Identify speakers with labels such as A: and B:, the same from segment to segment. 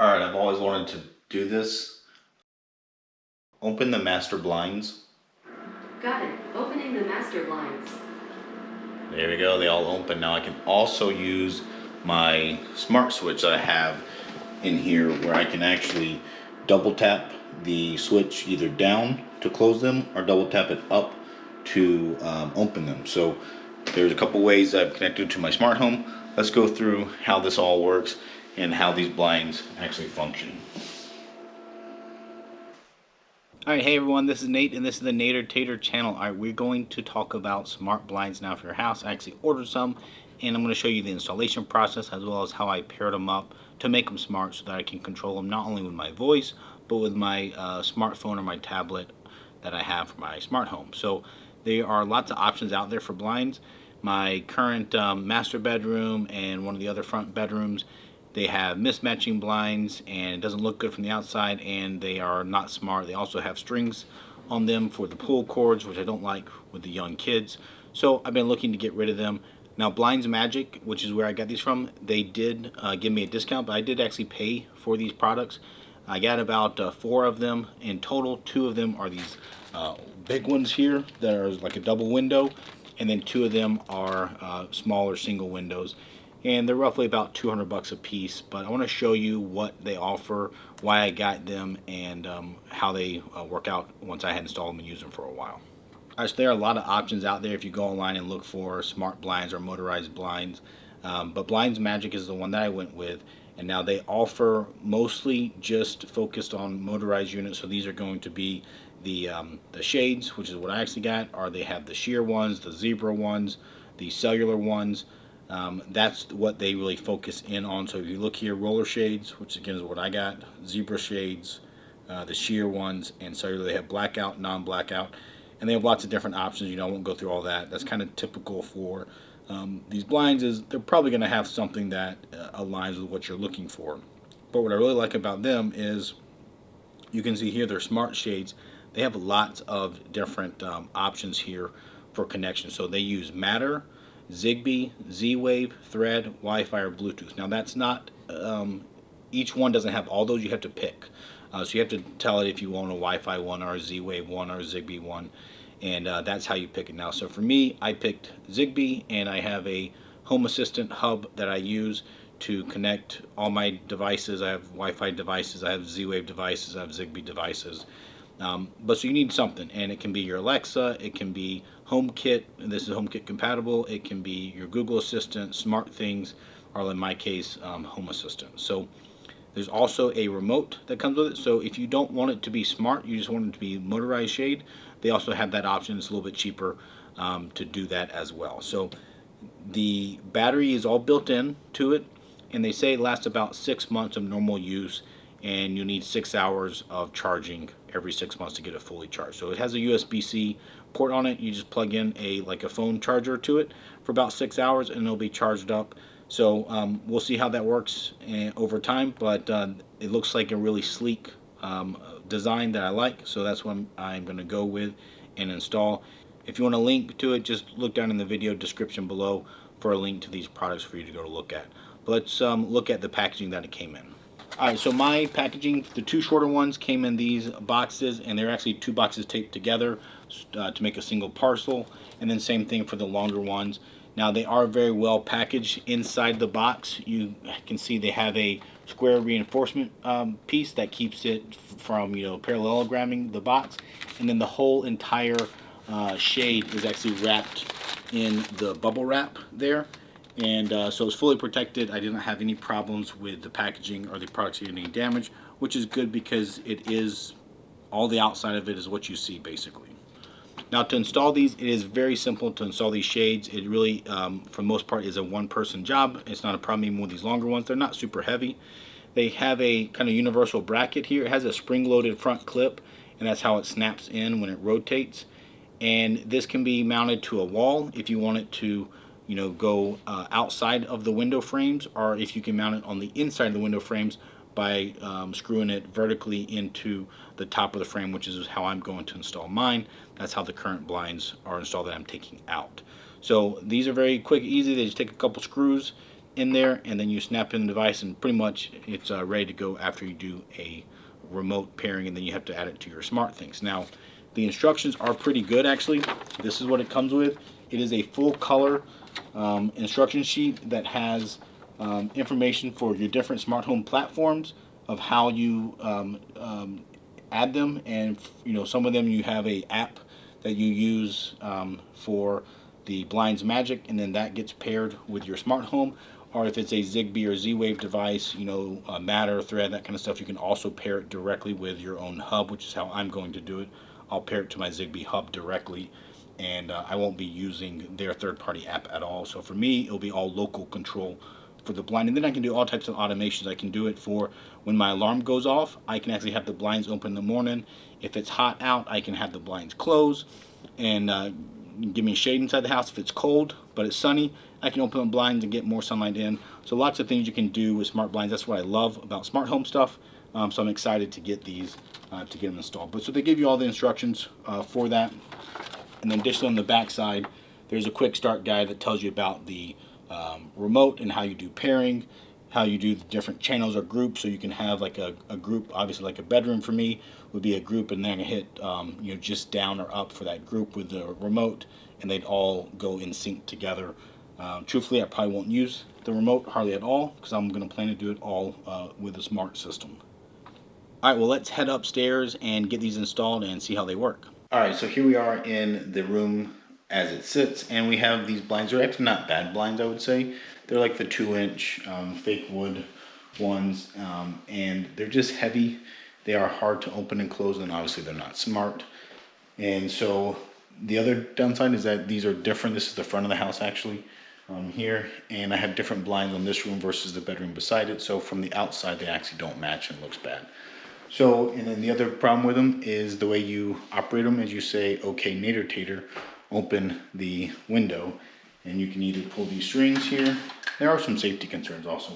A: Alright, I've always wanted to do this. Open the master blinds.
B: Got it. Opening the master blinds.
A: There we go, they all open. Now I can also use my smart switch that I have in here where I can actually double tap the switch either down to close them or double tap it up to open them. So there's a couple ways I've connected to my smart home. Let's go through how this all works and how these blinds actually function. Alright, hey everyone, this is Nate and this is the Nader Tater channel. Alright, we're going to talk about smart blinds now for your house. I actually ordered some and I'm going to show you the installation process as well as how I paired them up to make them smart so that I can control them not only with my voice but with my smartphone or my tablet that I have for my smart home. So there are lots of options out there for blinds. My current master bedroom and one of the other front bedrooms, they have mismatching blinds and it doesn't look good from the outside and they are not smart. They also have strings on them for the pull cords, which I don't like with the young kids. So I've been looking to get rid of them. Now Blinds Magic, which is where I got these from, they did give me a discount, but I did actually pay for these products. I got about 4 of them in total. 2 of them are these big ones here that are like a double window, and then 2 of them are smaller single windows. And they're roughly about 200 bucks a piece, but I want to show you what they offer, why I got them, and how they work out once I had installed them and used them for a while. Alright, so there are a lot of options out there if you go online and look for smart blinds or motorized blinds, but Blinds Magic is the one that I went with, and now they offer mostly just focused on motorized units. So these are going to be the shades, which is what I actually got, or they have the sheer ones, the zebra ones, the cellular ones. That's what they really focus in on. So if you look here, roller shades, which again is what I got, zebra shades, the sheer ones, and cellular. They have blackout, non-blackout, and they have lots of different options. I won't go through all that. That's kind of typical for these blinds, is they're probably going to have something that aligns with what you're looking for. But what I really like about them is you can see here they're smart shades. They have lots of different options here for connection. So they use Matter, Zigbee, Z-Wave, Thread, Wi-Fi, or Bluetooth. Now that's not, each one doesn't have all those. You have to pick. So you have to tell it if you want a Wi-Fi one or a Z-Wave one or a Zigbee one, and that's how you pick it now. So for me, I picked Zigbee, and I have a Home Assistant hub that I use to connect all my devices. I have Wi-Fi devices, I have Z-Wave devices, I have Zigbee devices. But so you need something, and it can be your Alexa, it can be HomeKit, and this is HomeKit compatible, it can be your Google Assistant, SmartThings, or in my case, Home Assistant. So there's also a remote that comes with it. So if you don't want it to be smart, you just want it to be motorized shade, they also have that option. It's a little bit cheaper to do that as well. So the battery is all built in to it, and they say it lasts about 6 months of normal use, and you need 6 hours of charging every 6 months to get it fully charged. So it has a USB-C port on it. You just plug in like a phone charger to it for about 6 hours and it'll be charged up. So we'll see how that works over time, but it looks like a really sleek design that I like, so that's what I'm going to go with and install. If you want a link to it, just look down in the video description below for a link to these products for you to go to look at. But let's look at the packaging that it came in. Alright, so my packaging, the 2 shorter ones came in these boxes, and they're actually 2 boxes taped together to make a single parcel, and then same thing for the longer ones. Now they are very well packaged inside the box. You can see they have a square reinforcement piece that keeps it from parallelogramming the box, and then the whole entire shade is actually wrapped in the bubble wrap there. And so it's fully protected. I didn't have any problems with the packaging or the products getting any damage, which is good because it is, all the outside of it is what you see basically. Now to install these, it is very simple to install these shades. It really, for the most part, is a one-person job. It's not a problem even with these longer ones. They're not super heavy. They have a kind of universal bracket here. It has a spring-loaded front clip, and that's how it snaps in when it rotates. And this can be mounted to a wall if you want it to go outside of the window frames, or if you can mount it on the inside of the window frames by screwing it vertically into the top of the frame, which is how I'm going to install mine. That's how the current blinds are installed that I'm taking out. So these are very quick, easy. They just take a couple screws in there, and then you snap in the device, and pretty much it's ready to go after you do a remote pairing, and then you have to add it to your SmartThings. Now, the instructions are pretty good actually. This is what it comes with. It is a full color instruction sheet that has information for your different smart home platforms of how you add them, and some of them you have a app that you use for the Blinds Magic, and then that gets paired with your smart home. Or if it's a Zigbee or Z-Wave device, Matter, Thread, that kind of stuff, you can also pair it directly with your own hub, which is how I'm going to do it. I'll pair it to my Zigbee hub directly, and I won't be using their third-party app at all. So for me, it'll be all local control for the blind, and then I can do all types of automations. I can do it for when my alarm goes off. I can actually have the blinds open in the morning. If it's hot out, I can have the blinds closed and give me shade inside the house. If it's cold but it's sunny, I can open the blinds and get more sunlight in. So lots of things you can do with smart blinds. That's what I love about smart home stuff. So I'm excited to get these to get them installed. But so they give you all the instructions for that. And then additionally on the back side, there's a quick start guide that tells you about the remote and how you do pairing, how you do the different channels or groups. So you can have like a group, obviously like a bedroom for me would be a group, and then I hit just down or up for that group with the remote, and they'd all go in sync together. Truthfully, I probably won't use the remote hardly at all because I'm going to plan to do it all with a smart system. Alright, well, let's head upstairs and get these installed and see how they work. Alright, so here we are in the room as it sits, and we have these blinds. They're actually not bad blinds, I would say. They're like the 2-inch fake wood ones, and they're just heavy. They are hard to open and close, and obviously they're not smart. And so the other downside is that these are different. This is the front of the house actually here, and I have different blinds on this room versus the bedroom beside it. So from the outside, they actually don't match and it looks bad. So, and then the other problem with them is the way you operate them is you say, okay, Nader Tater, open the window, and you can either pull these strings here. There are some safety concerns also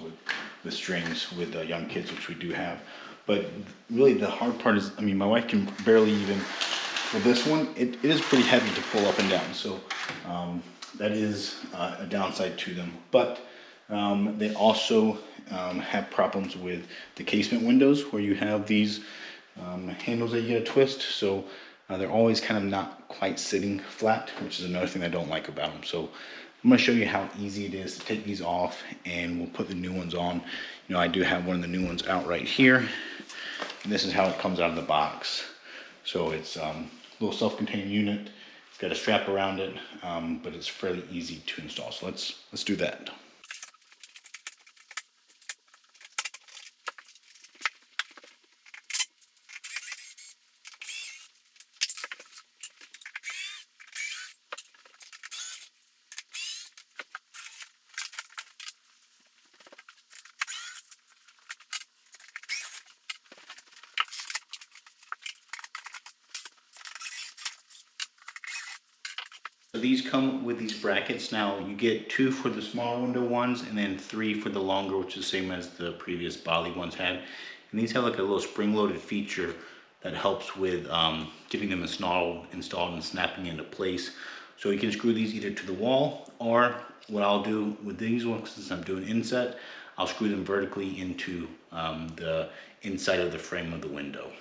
A: with strings with young kids, which we do have. But really the hard part is, I mean, my wife can barely even, with this one, it is pretty heavy to pull up and down. So that is a downside to them. But they also have problems with the casement windows where you have these handles that you gotta twist. So they're always kind of not quite sitting flat, which is another thing I don't like about them. So I'm gonna show you how easy it is to take these off, and we'll put the new ones on. I do have one of the new ones out right here. And this is how it comes out of the box. So it's a little self-contained unit. It's got a strap around it, but it's fairly easy to install. So let's do that. So these come with these brackets. Now you get 2 for the smaller window ones and then 3 for the longer, which is the same as the previous Bali ones had. And these have like a little spring-loaded feature that helps with getting them installed and snapping into place. So you can screw these either to the wall, or what I'll do with these ones, since I'm doing inset, I'll screw them vertically into the inside of the frame of the window.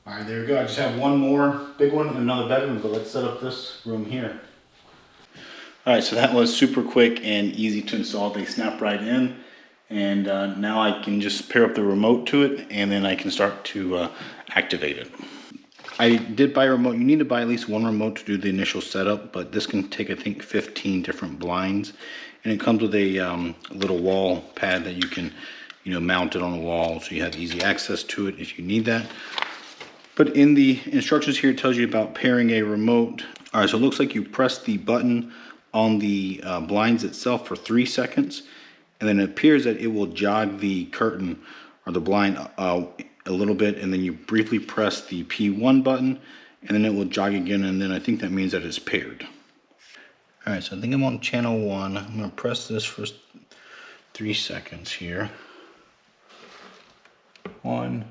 A: All right, there we go. I just have one more big one and another bedroom, but let's set up this room here. All right, so that was super quick and easy to install. They snap right in, and now I can just pair up the remote to it, and then I can start to activate it. I did buy a remote. You need to buy at least one remote to do the initial setup, but this can take, I think, 15 different blinds, and it comes with a little wall pad that you can mounted on the wall, so you have easy access to it if you need that. But in the instructions here, it tells you about pairing a remote. All right, so it looks like you press the button on the blinds itself for 3 seconds, and then it appears that it will jog the curtain or the blind a little bit, and then you briefly press the P1 button, and then it will jog again, and then I think that means that it's paired. All right, so I think I'm on channel 1. I'm gonna press this for 3 seconds here. 1,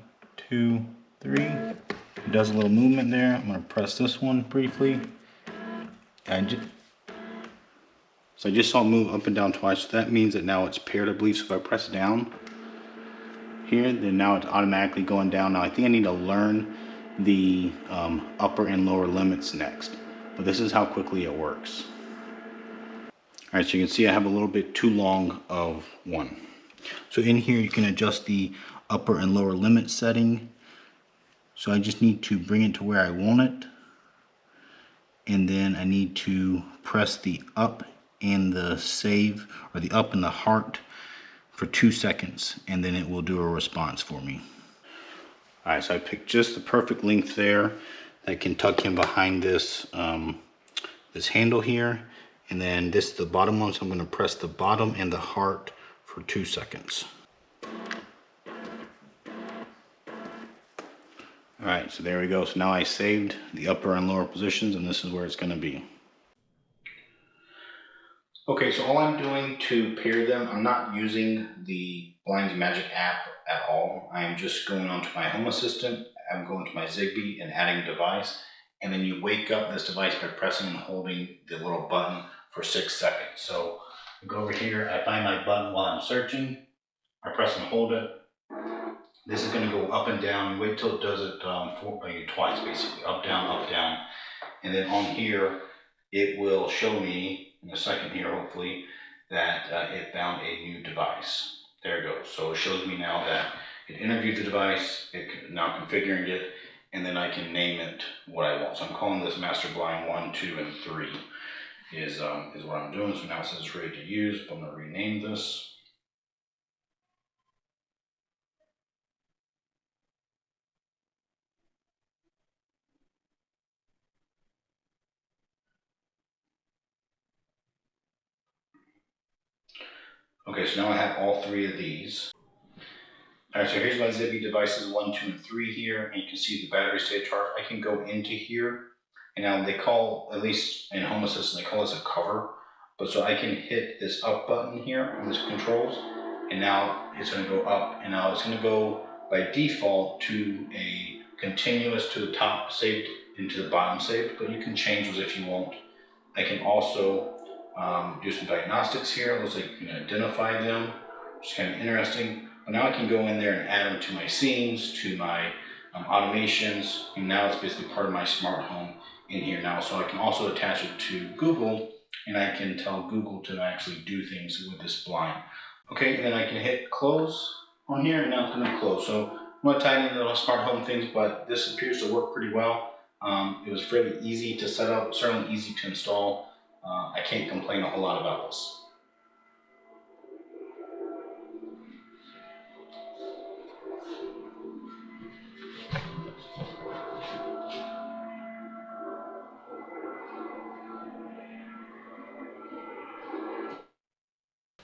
A: 2, 3. It does a little movement there. I'm gonna press this one briefly. So I just saw it move up and down twice. So that means that now it's paired, I believe. So if I press down here, then now it's automatically going down. Now I think I need to learn the upper and lower limits next. But this is how quickly it works. All right, so you can see I have a little bit too long of one. So in here you can adjust the upper and lower limit setting. So I just need to bring it to where I want it. And then I need to press the up and the save, or the up and the heart, for 2 seconds, and then it will do a response for me. All right, so I picked just the perfect length there that can tuck in behind this this handle here, and then this is the bottom one, so I'm going to press the bottom and the heart for 2 seconds. All right, so there we go. So now I saved the upper and lower positions, and this is where it's going to be. Okay, so all I'm doing to pair them, I'm not using the Blinds Magic app at all. I am just going onto my Home Assistant, I'm going to my Zigbee and adding a device, and then you wake up this device by pressing and holding the little button for 6 seconds. So I go over here, I find my button while I'm searching, I press and hold it. This is going to go up and down. Wait till it does it twice, basically, up, down, and then on here it will show me in a second here, hopefully, that it found a new device. There it goes. So it shows me now that it interviewed the device, it now configuring it, and then I can name it what I want. So I'm calling this Master Blind 1, 2, and 3 is what I'm doing. So now it says it's ready to use, but I'm going to rename this. Okay, so now I have all 3 of these. All right, so here's my Zigbee devices 1, 2, and 3 here, and you can see the battery state chart. I can go into here, and now they call, at least in Home Assistant, they call this a cover. But so I can hit this up button here on this controls, and now it's going to go up, and now it's going to go by default to a continuous to the top saved into the bottom saved, but you can change those if you want. I can also do some diagnostics here. It looks like you can identify them, which is kind of interesting. But now I can go in there and add them to my scenes, to my automations, and now it's basically part of my smart home in here now. So I can also attach it to Google, and I can tell Google to actually do things with this blind. Okay, and then I can hit close on here, and now it's going to close. So I'm not tying into the smart home things, but this appears to work pretty well. It was fairly easy to set up, certainly easy to install. I can't complain a whole lot about this.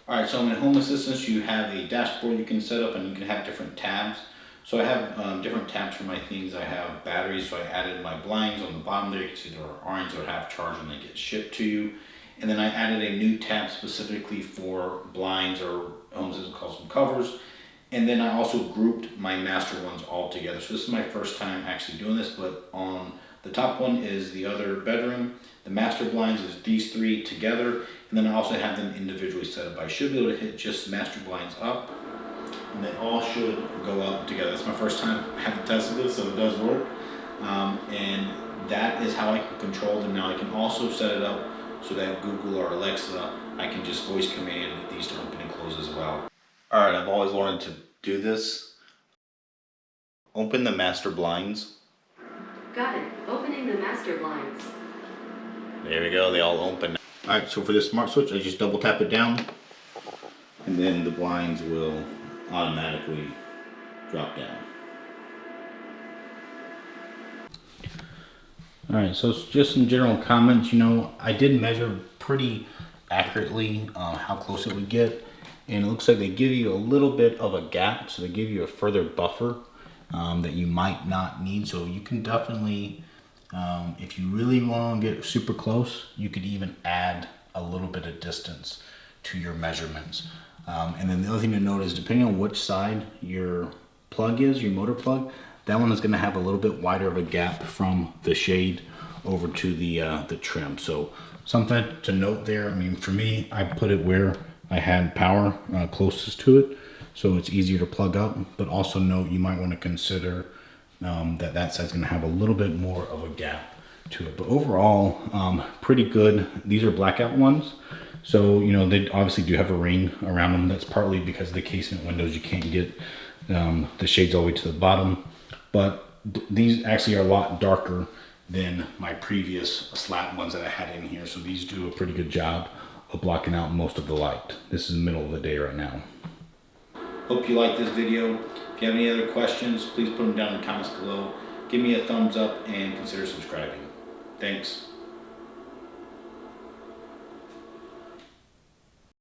A: All right, so in Home Assistant, you have a dashboard you can set up, and you can have different tabs. So I have different tabs for my things. I have batteries, so I added my blinds on the bottom there. You can see there are orange that have charged when they get shipped to you. And then I added a new tab specifically for blinds, or Home Assistant calls them covers. And then I also grouped my master ones all together. So this is my first time actually doing this, but on the top one is the other bedroom. The master blinds is these 3 together, and then I also have them individually set up. I should be able to hit just master blinds up, and they all should go up together. It's my first time having tested this, so it does work. And that is how I can control them. Now I can also set it up so that Google or Alexa, I can just voice command these to open and close as well. All right, I've always wanted to do this. Open the master blinds.
B: Got it. Opening the master blinds.
A: There we go, they all open. All right, so for this smart switch, I just double tap it down, and then the blinds will automatically drop down. All right, so just some general comments. I did measure pretty accurately how close it would get, and it looks like they give you a little bit of a gap, so they give you a further buffer that you might not need. So you can definitely, if you really want to get super close, you could even add a little bit of distance to your measurements. And then the other thing to note is depending on which side your plug is, your motor plug, that one is going to have a little bit wider of a gap from the shade over to the trim. So something to note there. I mean, for me, I put it where I had power closest to it, so it's easier to plug up. But also note you might want to consider that side's going to have a little bit more of a gap to it. But overall, pretty good. These are blackout ones. So, they obviously do have a ring around them. That's partly because of the casement windows. You can't get the shades all the way to the bottom. But these actually are a lot darker than my previous slat ones that I had in here. So these do a pretty good job of blocking out most of the light. This is the middle of the day right now. Hope you like this video. If you have any other questions, please put them down in the comments below. Give me a thumbs up and consider subscribing. Thanks.